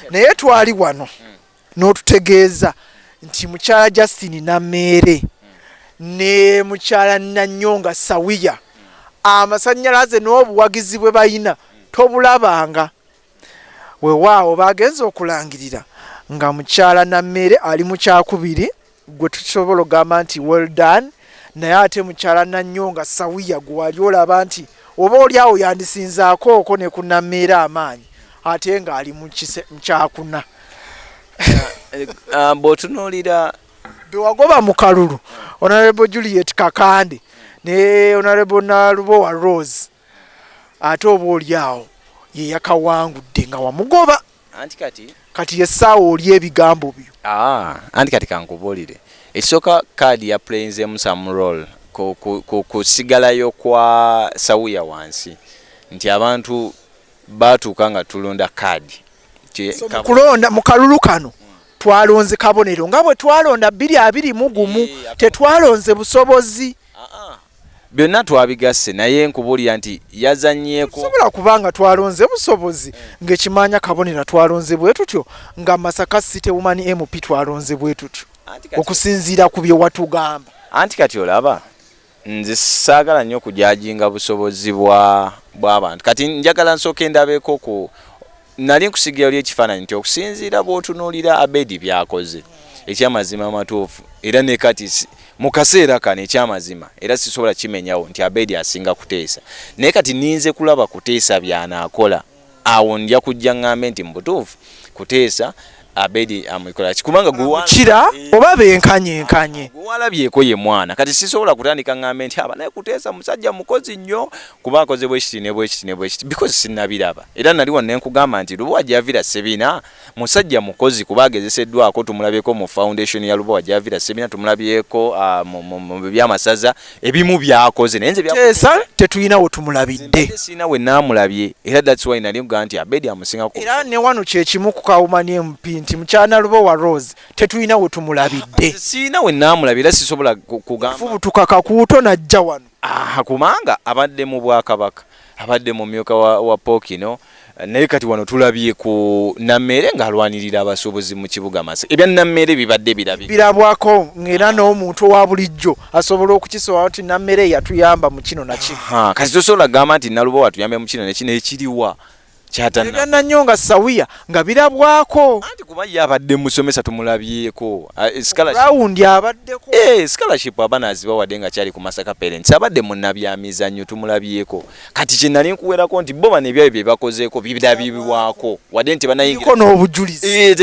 naye twali wano n'otutegeeza nti mukyala Justin Nammeere ne mukyala Nanyonga Sawiya amasannyalaze n'obuwagizi bwe bayina tobulabanga weewaawo bagenza okulangirira nga mukyala Nammeere ali mu kyakubiri gwe tusobola ogamba nti well done, naye ate mukyala Nanyonga Sawiya gwe wali olaba nti oba oli awo yandisinzaako ne ku Nammeere amaanyi ate ng'ali mu kyakuna. Bw'otunuulira bewagoba mu kalulu Honorable Juliet Kakande ne Honorable Nalubowa Rose ate oba oli awo ye yakawangudde nga wamugoba kati yessaawa oli ebigambo byo. Anti kati kankubuulire ekisooka kaadi ya playinzemu some role kusigalayo kwa Sawiya wansi nti abantu baatuuka nga tulonda kaadi kulonda mu kalulu kano twalonze kabonero nga bwe twalonda 221 tetwalonze busobozi byonna twabigasse naye nkubuulira nti yazanyeeko sobola kubanga twalonze busobozi ng'ekimanya kabonero twalonze bwe tutyo nga Masaka City Woman MP twalonze bwe tutyo okusinziira ku bye watugamba. Anti kati olaba nze saagala nnyo okujajinga busobozi bw'abantu kati njagala nsooke ndabeeko ku nali nkusigira oli ekifaananyi nti okusinziira bw'otunuulira Abedi byakoze ekyamazima amatuufu era ne kati mu kaseera kano ekyamazima era sisobola kimenyawo nti Abedi asinga kuteesa naye kati ninze kulaba kuteesa byanaakola awo ndya kujja ŋŋambe nti mu butuufu kuteesa Abedi amikola kubanga guwakira oba benkanye guwalabyeko ye mwana kati sisobola kutandika ŋŋambe nti naye kuteesa musajja mukozi nnyo kuba akoze bwekiti ne bwekiti because sinnabiraba era naliwo ne nkugamba nti Lubowa Javira Sebina musajja mukozi kuba agezeseddwako tumulabyeko mu foundation ya Lubowa Javira Sebina tumulabyeko mu byamasaza ebimu byakoze naye nze byakoze tetuyinawo tumulabidde sina we naamulabye era that's why nali nkugaa nti Abedi amusinga ku era ne wano kyekimu ku Kawumani MP nti mukyala Lubowa Rose tetuyina we tumulabidde siina we naamulabira sisobola kugamba fubutuka kuuto najja wano kumanga abadde mu Bwakabaka abadde mu myuka wa Pokino naye kati wano tulabye ku Nammeere ng'alwanirira abasuubuzi mu kibuga Masaka ebya Nammeere bibadde birabwako ng'era n'omuntu owa bulijjo asobola okukisobola nti Nammeere yatuyamba mu kino na kino kati tosobola gamba nti Nalubowa atuyambe mu kino nekino ekiriwa kyatana Nanyonga Sawiya nga birabwako anti kuba yabadde musomesa tumulabyeko round yabaddeko scholarship abanazi bawadde nga kyali ku Masaka Parents abadde munnabyamizannyo tumulabyeko kati kye nali nkuwerako nti bo bano ebyayo bye bakozeeko bibirabibwako wadde nti banayingira n'obujulizi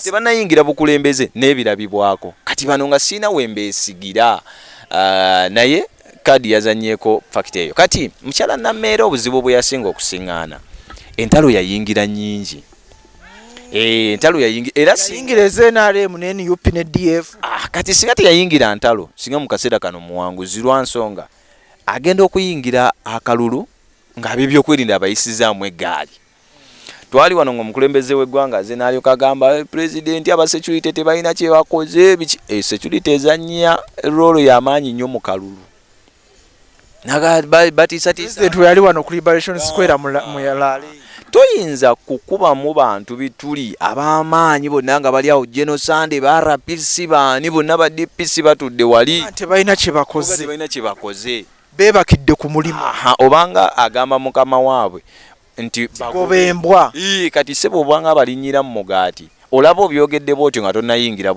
tebanayingira bukulembeze n'ebirabibwako kati bano nga siina wembeesigira naye kadi yazanyeeko fakiti eyo kati mukyala Nammeere obuzibu bwe yasinga okusiŋŋaana entalo yayingira nnyingi entalo yayingira era singira NRM ne NUP ne DF kati singa teyayingira ntalo singa mu kaseera kano muwanguzi lwa nsonga agenda okuyingira akalulu ng'ab'ebyokwerinda abayisizaamu eggaali twali wano ng'omukulembeze w'eggwanga aze n'alyoka agamba pulezidenti aba security tebalina kye bakoze security ezannya roolo y'amaanyi nnyo mu kalulu yali wano ku Liberation Square mu Yalaale toyinza kukubamu bantu bituli ab'amaanyi bonna nga bali awo General Sande ba RPC baani bonna ba DPC batudde wali tebalina kye bakoze beebakidde ku mulimu obanga agamba mukama waabwe nti bagobembwa kati sebo obanga balinyira mu mugaati olaba obyogedde bwotyo nga tonnayingira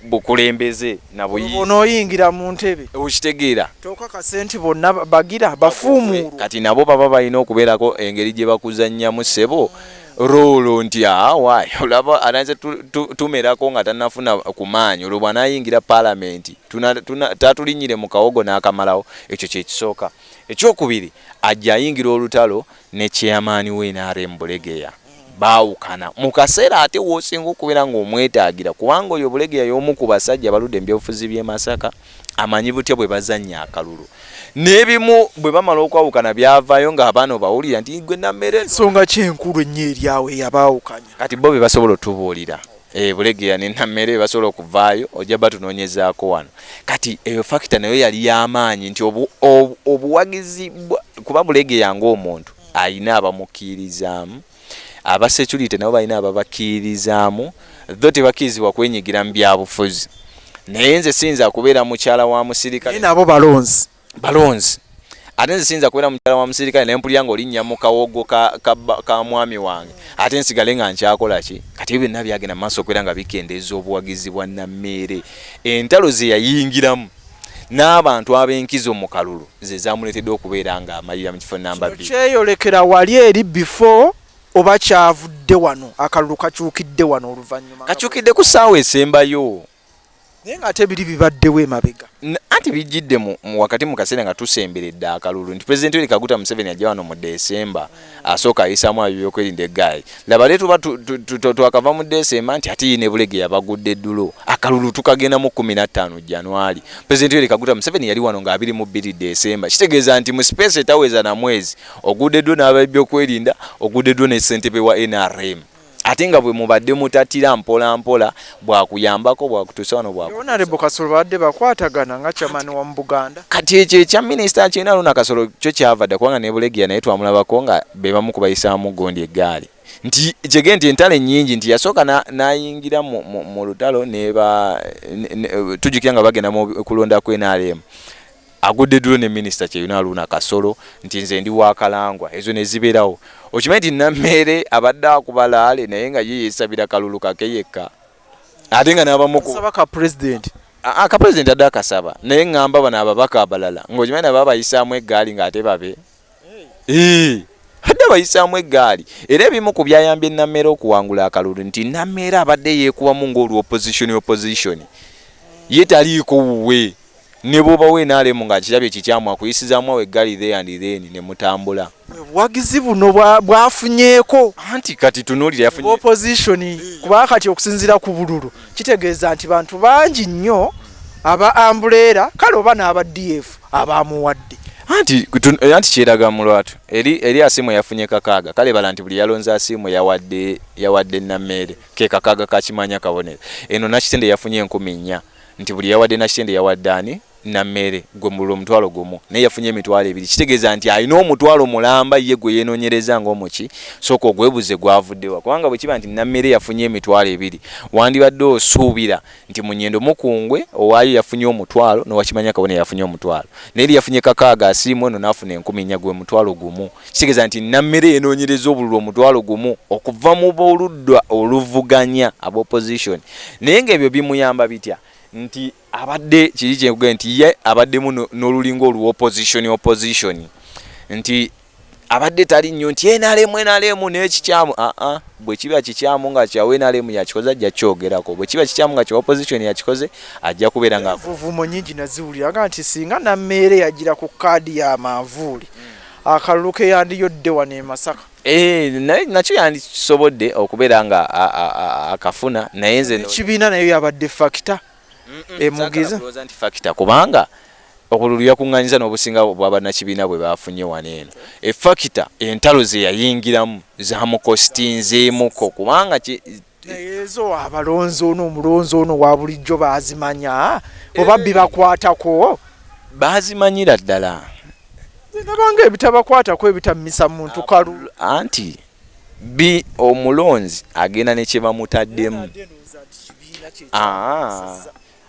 bukulembeze nabonooyingira mu ntebe okitegeera tokakase nti bonna bagira bafuumuulu kati nabo baba balina okubeerako engeri gye bakuzannyamu ssebo roolo nti waayi olaba alanze tumerako nga tannafuna ku maanyi olwo bw'anaayingira paalamenti tatulinyire mu kawogo n'akamalawo ekyo kyekisooka ekyokubiri ajja ayingira olutalo ne chairman we NRM Bulegeya baawukana mu kaseera ate woosinga okubeera ng'omwetaagira kubanga oyo Bulegeya y'omu ku basajja baludde ebyobufuzi by'e Masaka amanyi butya bwe bazannya akalulu n'ebimu bwe bamala okwawukana byavaayo ng'abaana bawulira nti gwe Nammeere ensonga kyenkulu ennyo eri awo eyabaawukanya kati bo be basobola otubuulira Bulegeya ne Nammeere basobola okuvaayo ojja batunoonyezaako wano kati eyo fakita nayo yali y'amaanyi nti obuwagizi kuba Bulegeya ng'omuntu ayina abamukkiririzaamu aba security nabo balina ababakirizaamu tho tebakirizibwa kwenyigira mu byabufuzi naye nze siyinza kubeera mukyala wa musirikale nabo balonzi ate nze siyinza kubeera mukyala wa musirikale naye mpulira nga olinnya mu kawogo ka mwami wange ate nsigale nga nkyakola ki kati ebyo byonna byagenda mu maaso okubeera nga bikendeeza obuwagizi bwa Nammeere entalo ze yayingiramu n'abantu ab'enkizo mu kalulu ze zamuleetedde okubeera nga amalira mu kifo namba 2 kyeyolekera wali eri before oba kyavudde wano akalulu kakyukidde wano oluvannyuma kakyukidde ku ssaawa esembayo naye ng'ate biri bibaddewo emabega anti bijjidde mu wakati mu kaseera nga tusemberedde akalulu nti pulezidenti Yoweri Kaguta Museveni ajja wano mu Desemba asooka ayisaamu ab'ebyokwerinda eggaali laba leero tuba twakava mu Desemba nti ate ne Bulege yabagudde eddulo akalulu tukagenda mu 15 Januari pulezidenti Yoweri Kaguta Museveni yali wano nga 22 Desemba kitegeeza nti mu space etaweza na mwezi ogudde eddulo n'ab'ebyokwerinda ogudde eddulo ne ssentebe wa NRM ate nga bwe mubadde mutatira mpola mpola bwakuyambako bwakutuusa wano Honorable Kasolo badde bakwatagana nga chairman wa Buganda kati ekyo ekya minisita kyena Luna Kasolo kyo kyavadde kubanga ne Bulegia naye twamulabako nga be bamu kubayisaamu gondi eggaali nti kyege nti entale nnyingi nti yasooka n'ayingira mu lutalo tujjukira nga bagenda mu kulonda ku NRM agudde ddulo ne minisita kyeyuna Luna Kasolo nti nze ndi wa Kalangwa ezo ne zibeerawo okimanyi nti Nammeere abadde akubalaale naye nga ye yeesabira kalulu kake yekka ate nga n'abamu ka president ka president adde akasaba naye ngamba bano ababaka abalala ng'okimanyi nabo bayisaamu eggaali ng'ate babe adde bayisaamu eggaali era ebimu ku byayambye Nammeere okuwangula akalulu nti Nammeere abadde yeekubamu ng'olwa opposition ye taliiko wuwe ne bwoba we NRM nga kirabye kikyamu akuyisizaamu awo eggaali then ne mutambula buwagizi buno bwafunyeeko anti kati tunuulira yafunye opposition kuba kati okusinziira ku bululu kitegeeza nti bantu bangi nnyo aba Ambulera kale oba n'aba DF abamuwadde anti kyeraga mu lwatu eri asimu yafunye kakaaga kale bala nti buli yalonza asimu yawadde Nammeere ke kakaaga kakimanya kabonero eno Nakitende yafunye 4,000 nti buli yawadde Nakitende yawadde ani Nammeere gwe mu omutwalo gumu naye yafunye emitwalo 2 kitegeeza nti alina omutwalo mulamba ye gwe yeenoonyereza ng'omuki sooka ogwebuze gwavuddewa kubanga bwe kiba nti Nammeere yafunye emitwalo 2 wandibadde osuubira nti mu Nnyendo Mukungwe owaayo yafunye omutwalo n'owakimanya kabonero yafunye omutwalo naye yafunye kakaaga asiimu eno n'afuna 10,000 gwe mutwalo gumu kitegeeza nti Nammeere yeenoonyereza obululu omutwalo gumu okuva mu b'oludda oluvuganya ab'opposition naye ng'ebyo bimuyamba bitya nti abadde kiri kyekuge nti ye abaddemu n'olulingo olwa opposition nti abadde tali nnyo nti NRM n'ekikyamu bwe kiba kikyamu nga kya NRM yakikoze ajja kyogerako bwe kiba kikyamu nga kya opposition yakikoze ajja kubeera nga vuvumo nyingi naziwulira nti singa Nammeere yagira ku kaadi ya manvuuli akalulu ke yandiyodde wano e Masaka nakyo yandisobodde okubeera nga akafuna naye nze ekibiina nayo yabadde factor emugiza nti factor kubanga okululu yakuŋŋanyiza n'obusinga bw'abannakibiina bwe bafunye wano eno effactor entalo ze yayingiramu zamukostinzeemuko kubanga ezo abalonzi ono omulonzi ono wa bulijjo baazimanya oba bibakwatako baazimanyira ddala nabanga ebitabakwatako ebitammisa muntu kalulu anti omulonzi agenda ne kye bamutaddemu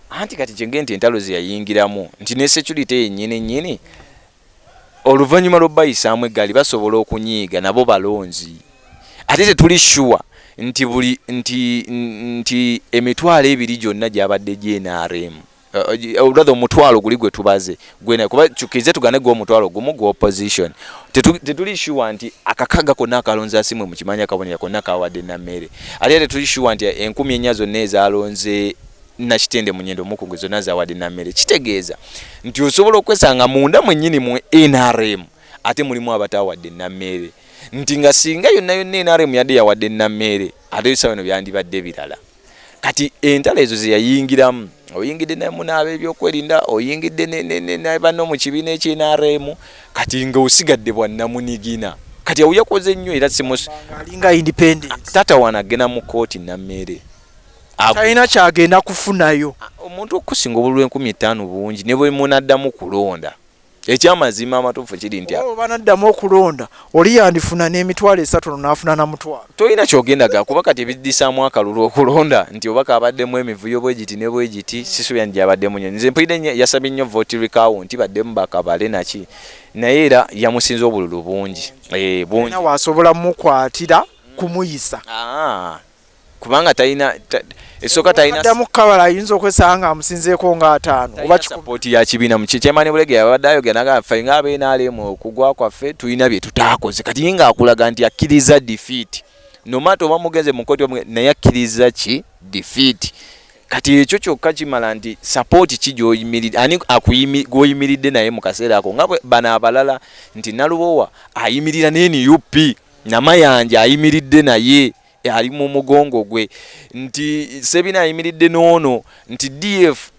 anti kati kyenge nti entalo ze yayingiramu nti ne security yennyini oluvannyuma lw'obayisaamu eggaali basobola okunyiiga nabo balonzi ate tetuli sure nti emitwalo 2 gyonna gyabadde GNRM rather omutwalo guli gwe tubaze kuba kyukirize tugane gwe omutwalo gumu gwe opposition tetuli sure nti akakaga konna akalonze asimwe mu kimanya kabonera konna kawadde Nammeere ate tetuli sure nti 4,000 zonna ezalonze Nakitende mu Nnyendo Mukungwe zonna zawadde Nammeere kitegeeza nti osobola okwesanga munda mwennyini mu NRM ate mulimu abatawadde Nammeere nti nga singa yonna NRM yadde yawadde Nammeere ate ebisa bino byandibadde birala kati entalo ezo ze yayingiramu oyingidde n'ab'ebyokwerinda oyingidde ne banno mu kibiina eky'NRM kati nga osigadde bwannamunigina kati awo yakoze nnyo era alinga independent tata wana agenda mu kooti Nammeere talina kyagenda kufunayo omuntu okusinga obululu 15,000 bungi ne bwe munaddamu kulonda ekyamazima amatuufu kiri nti banaddamu okulonda oli yandifuna n'emitwalo 3 n'afuna na mutwalo tolina kyogendaga kuba kati ebiddisaamu akalulu okulonda nti obaka abaddemu emivuyo bwegiti ne bwegiti sisubya nti abaddemu nnyo nze mpulidde yasabye nnyo vote recount baddemu bakabale naki naye era yamusinza obululu bungi bungi wasobola mukwatira kumuyisa kubanga talina esooka talina addamu kabala ayinza okwesanga amusinzeeko nga 5 oba support ya kibiina mu kyemani bulege yabadde ayogera nga ffe nga NRM okugwa kwaffe tulina bye tutaakoze kati nga akulaga nti akkiriza defeat no matter oba mugenze mu kkooti naye akkiriza ki defeat kati ekyo kyokka kimala nti support ki gy'oyimiridde ani gw'oyimiridde naye mu kaseera ako nga bano abalala nti Nalubowa ayimirira n'NUP Namayanja ayimiridde naye ali mu mugongo gwe nti Sebina ayimiridde n'ono nti DF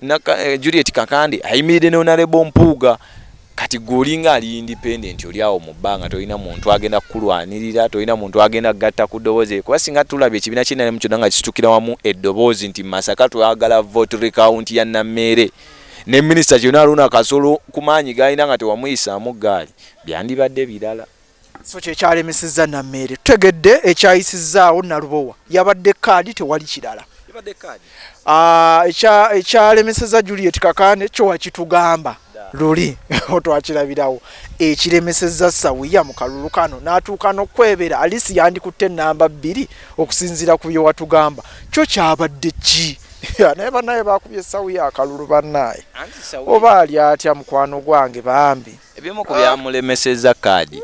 Juliet Kakande ayimiridde n'Honorable Mpuuga kati golinga ali independent oli awo mu bbanga tolina muntu agenda kulwanirira tolina muntu agenda gatta ku ddoboozi kuba singa tulabye ekibiina kinene mu kyonna nga kitukira wamu eddoboozi nti Masaka twagala vote recount ya Nammere ne Minisita Kyona Aruna Kasolo ku maanyi gaalina nga tewamuyisaamu gaali byandibadde birala so kyekyalemesezza Nammere tutegedde ekyayisizaawo Nalubowa yabadde kaadi tewali kirala ekyalemesezza Juliet Kakande kyo wakitugamba luli otwakirabirawo ekiremesezza Sawiya mu kalulu kano n'atuuka n'okwebera alisi yandikutte namba 2 okusinziira ku bye watugamba kyo kyabadde ki naye bannaye bakubye Sawiya akalulu bannaye oba ali atya mukwano gwange bambi ebimu ku byamulemesezza kaadi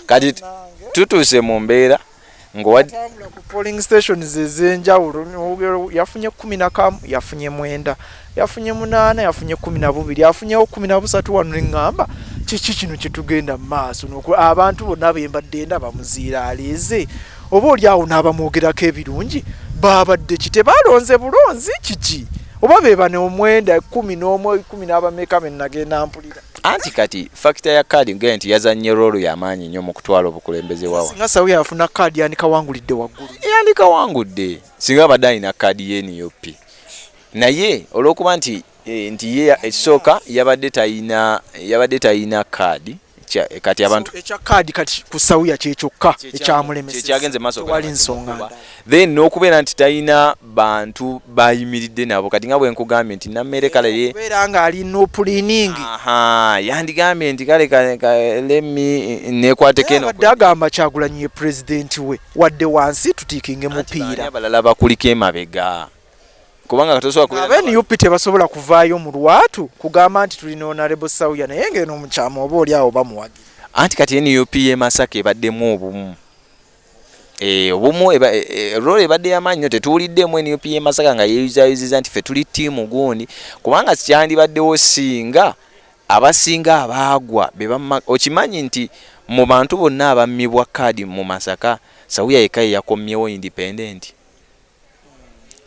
kati tutuuse mu mbeera ng'owatambula ku polling stations ez'enjawulo yafunye 11 yafunye 9 yafunye 8 yafunye 12 yafunyewo 13 wano neŋŋamba kiki kino kyetugenda mu maaso abantu bonna bembadde ndaba muziira aleeze oba oli awo n'abamwogerako ebirungi babadde kite balonze bulonzi kiki oba be bane omwenda 11 n'abameka be nagenda mpulira anti kati factor ya kaadi ngene nti yazanye rolo y'amaanyi nnyo mu kutwala obukulembeze wawa singa Sawiya yafuna kaadi yandika wangulidde waggulu yandika wangudde singa abadde alina kaadi y'NUP naye olw'okuba nti ye ekisooka yabadde talina kaadi kati abantu ekya kaadi kati ku Sawiya kyekyokka ekyamulemeseza kyagenze maaso wali nsonga then n'okubeera nti talina bantu bayimiridde nabo kati nga bwe nkugambye nti Nammere kale ye beera nga ali no planning yandigambye nti kale lemmi nekwateko eno badde agamba Kyagulanyi ye president we wadde wansi tutiikinge mupiira abalala bakuliko emabega kubanga katosobola kubeera NUP tebasobola kuvaayo mu lwatu kugamba nti tulina Honorable Sawiya naye ngeno omukyama oba oli awo bamuwagira anti kati NUP ye Masaka ebaddemu obumu obumu role ebadde y'amaanyi nnyo tetuwuliddemu NUP ye Masaka nga yeeyuzaayuziza nti ffe tuli ttiimu gundi kubanga kyandibaddewo singa abasinga abaagwa okimanyi nti mu bantu bonna abammibwa kaadi mu Masaka Sawiya yekka ye yakomyewo independent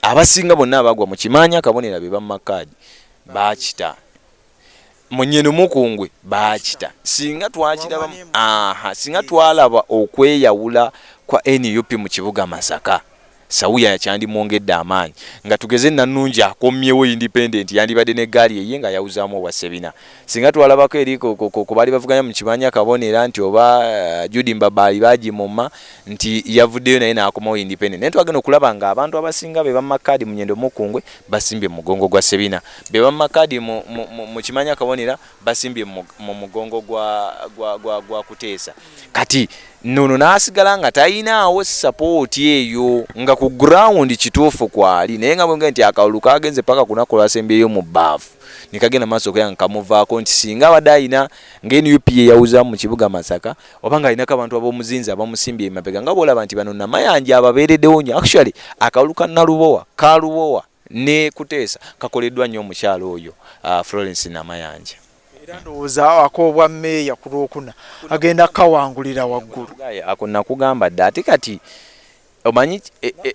abasinga bonna abagwa mu kimanya kabonera be bamakaadi baakita munyeno mukungwe baakita singa twakiraba singa twalaba okweyawula kwa NUP mu kibuga Masaka Sawiya yakyandimwongedde amaanyi nga tugeze Nannungi akomyewo independent yandibadde ne gaali eye nga yawuzaamu obwa Sebina singa twalabako eri ku bali bavuganya mu kimanya kabonera nti oba Judy Mbabaali bagimuma nti yavuddeyo naye n'akomawo independent naye twagenda okulaba nga abantu abasinga be bamakaadi mu Nyendo Mukungwe basimbye mu mugongo gwa Sebina be bamakaadi mu kimanya kabonera basimbye mu mugongo gwa Kuteesa kati nono n'asigala nga talinawo support eyo nga ku ground kituufu kwali naye nga bwenge nti akalulu kagenze paka kunaku lwasembyeyo mu bbaafu nikagenda maaso okuyanga nkamuvaako nti singa abadde alina ng'NUP yeyawuza mu kibuga Masaka oba nga alinako abantu ab'omuzinzi abamusimbye emabega nga bw'olaba nti bano Namayanja ababeereddewo nnyo actually akalulu ka Nalubowa ne Kuteesa kakoleddwa nnyo omukyalo oyo Florence Namayanja era ndowooza akoobwa mmeeya ku Lwokuna agenda kawangulira waggulu ako nakugamba dda ate kati omanyi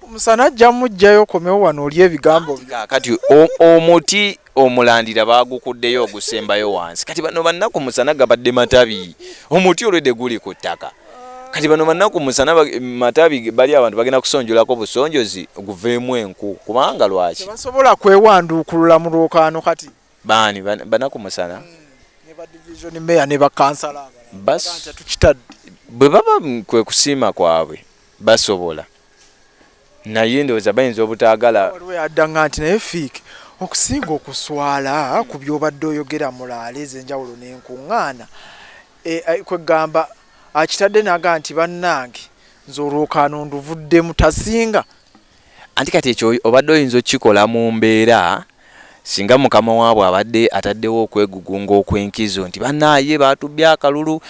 omusana ajja mujjayo okomewo wano oli ebigambo kati omuti omulandira baagukuddeyo ogusembayo wansi kati bano bannaku musana gabadde matabi omuti olwedde guli ku ttaka kati bano bannaku musana matabi bali abantu bagenda kusonjolako busonjozi guveemu enku kubanga lwaki basobola kwewanduukulula mu lwokaano kati Bani banakumusana ne ba division mayor ne ba kansala bas tukitadde bwe baba kwe kusiima kwabwe basobola naye ndowooza bayinza obutaagala waliwo yaddanga nti naye fiiki okusinga okuswala ku byobadde oyogera mulaala ez'enjawulo n'enkuŋŋaana kwegamba akitadde naga nti bannange nze olwokaano nduvuddemu tasinga anti kati ekyo obadde oyinza okukikola mu mbeera singa mukama waabwe abadde ataddewo okwegugunga okw'enkizo nti bannaaye baatubbye akalulu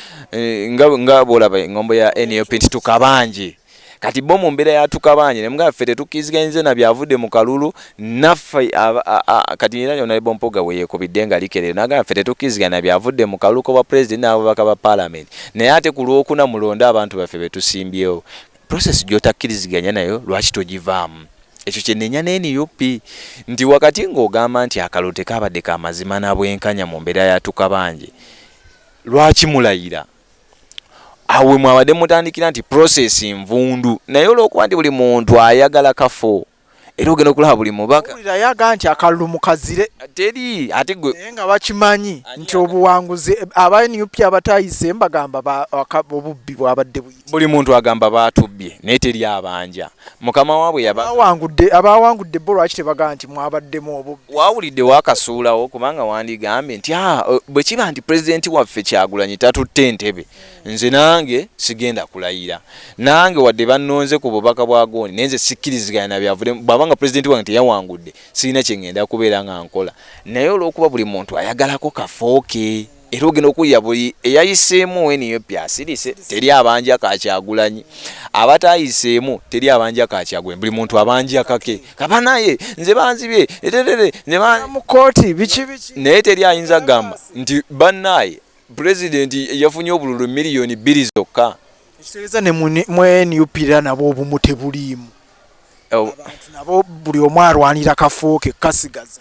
nga bwolaba eŋŋombo ya NLP nti tukabanje kati bo mu mbeera yatukabanje ne mugamba ffe tetukkiriziganyirize na byavudde mu kalulu naffe kati era yonna Bompoga we yeekubidde nga likerere nagamba ffe tetukkiriziganya na byavudde mu kalulu k'obwa pulezidenti n'ababaka ba paalamenti naye ate ku lwokuna mulonde abantu baffe be tusimbyewo process gy'otakkiriziganya nayo lwaki togivaamu ekyo kyenenya n'NUP nti wakati ng'ogamba nti akalulu tekabadde ka mazima na bwenkanya mu mbeera yatukabanje lwaki mulayira awe mwabadde mutandikira nti process nvundu naye olw'okuba nti buli muntu ayagala kafo era ogenda okulaba buli mubaka owulira yaga nti akalulu mukazire teri ate gwe naye nga bakimanyi nti obuwanguzi aba NUP abatayise mbagamba obubbi bwabadde buyiti buli muntu agamba baatubbye naye teri abanja mukama waabwe abawangudde bo lwaki tebagamba nti mwabaddemu obubbi wawulidde wakasuulawo kubanga wandigambye nti bwe kiba nti pulezidenti waffe Kyagulanyi tatutte entebe nze nange sigenda kulayira nange wadde bannonze ku bubaka bwa Gooni naye nze sikkiriziganya na byavudde bw'abanga pulezidenti wange teyawangudde sirina kye ngenda kubeera nga nkola naye olw'okuba buli muntu ayagalako kafooke era ogenda okuwulira buli eyayiseemu NUP asirise teri abanja ka Kyagulanyi abatayiseemu teri abanja ka Kyagulanyi buli muntu abanja kake kabanaye nze banzibye eterere mu kooti biki naye teri ayinza gamba nti bannaye pulezidenti yafunye obululu miliyoni 2 zokka ekitegeeza ne mu NUP era nabo obumu tebuliimu abantu nabo buli omu arwanira kafooke kasigaza